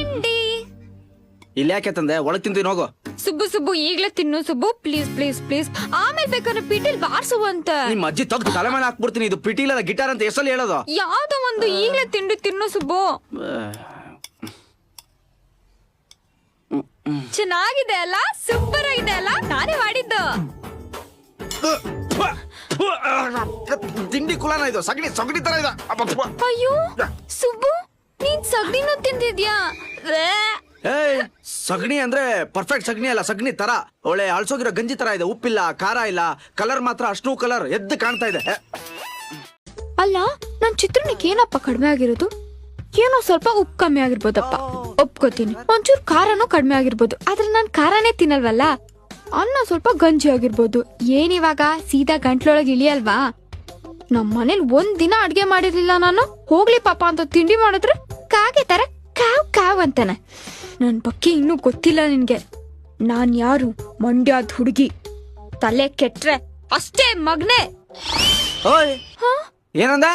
ತಿಂಡಿ. ಇಲ್ಲಿ ಯಾಕೆ ತಂದೆ? ಒಳಗ್ ತಿಂತೀನಿ ಹೋಗು. ಸುಬ್ಬು ಈಗ್ಲೇ ತಿನ್ನು ಸುಬ್ಬು, ಪ್ಲೀಸ್ ಪ್ಲೀಸ್ ಪ್ಲೀಸ್. ಆಮೇಲೆ ಬೇಕಾದ್ರೆ ಪಿಟಿಲ್ ಬಾರ್ಸು ಅಂತ. ನಿಮ್ಮ ಅಜ್ಜಿ ತಗ್ದು ತಲೆ ಮೇಲೆ ಹಾಕ್ಬಿಡ್ತೀನಿ. ಇದು ಪಿಟೀಲ ಗಿಟಾರ್ ಅಂತ ಎಷ್ಟಲ್ಲಿ ಹೇಳೋದು? ಯಾವ್ದೋ ಒಂದು ಈಗ್ಲೇ ತಿಂಡಿ ತಿನ್ನು ಸುಬ್ಬು. ಚೆನ್ನಾಗಿದೆ ಅಲ್ಲ, ಸೂಪರ್ ಆಗಿದೆ ಅಲ್ಲ, ನಾನೇ ಮಾಡಿದ್ದು. ತಿಂಡಿ ಕುಲಾನ ಇದು, ಸಗಣಿ ತರ ಇದೆ. ಅಯ್ಯೋ ಸುಬ್ಬು, ನೀನ್ ಸಗಣಿನೂ ತಿಂದಿದ್ಯಾ? ಸಗಣಿ ಅಂದ್ರೆ ಪರ್ಫೆಕ್ಟ್ ಸಗಣಿ ಅಲ್ಲ, ಸಗಣಿ ತರ ಒಳ್ಳೆ ಅಳ್ಸೋಗಿರೋ ಗಂಜಿ ತರ ಇದೆ. ಉಪ್ಪಿಲ್ಲ, ಖಾರ ಇಲ್ಲ, ಕಲರ್ ಮಾತ್ರ ಅಷ್ಟು ಕಲರ್ ಎದ್ದು ಕಾಣ್ತಾ ಇದೆ. ಅಲ್ಲ, ನನ್ ಚಿತ್ರಣಕ್ಕೆ ಏನಪ್ಪ ಕಡಿಮೆ ಆಗಿರೋದು? ಏನೋ ಸ್ವಲ್ಪ ಉಪ್ಪು ಕಮ್ಮಿ ಆಗಿರ್ಬೋದಪ್ಪ, ಒಪ್ಕೋತೀನಿ. ಒಂಚೂರು ಖಾರನೂ ಕಡಿಮೆ ಆಗಿರ್ಬೋದು, ಆದ್ರೆ ನಾನ್ ಖಾರನೇ ತಿನ್ನಲ್ವಲ್ಲ. ಅನ್ನ ಸ್ವಲ್ಪ ಗಂಜಿ ಆಗಿರ್ಬೋದು. ಏನಿವಾಗ ಸೀದಾ ಗಂಟ್ಲೊಳಗೆ ಇಳಿಯಲ್ವಾ? ನಮ್ ಮನೇಲಿ ಒಂದಿನ ಅಡ್ಗೆ ಮಾಡಿರ್ಲಿಲ್ಲ ನಾನು. ಹೋಗ್ಲಿ ಪಾಪ ಅಂತ ತಿಂಡಿ ಮಾಡಿದ್ರೆ ಕಾಗೆ ತರ ಕಾವ್ ಕಾವ್ ಅಂತಾನೆ. ನನ್ ಬಗ್ಗೆ ಇನ್ನೂ ಗೊತ್ತಿಲ್ಲ ನಿನ್ಗೆ. ನಾನ್ ಯಾರು? ಮಂಡ್ಯದ ಹುಡುಗಿ. ತಲೆ ಕೆಟ್ರೆ ಅಷ್ಟೇ ಮಗ್ನೆ. ಓಯ್ ಏನಂದ?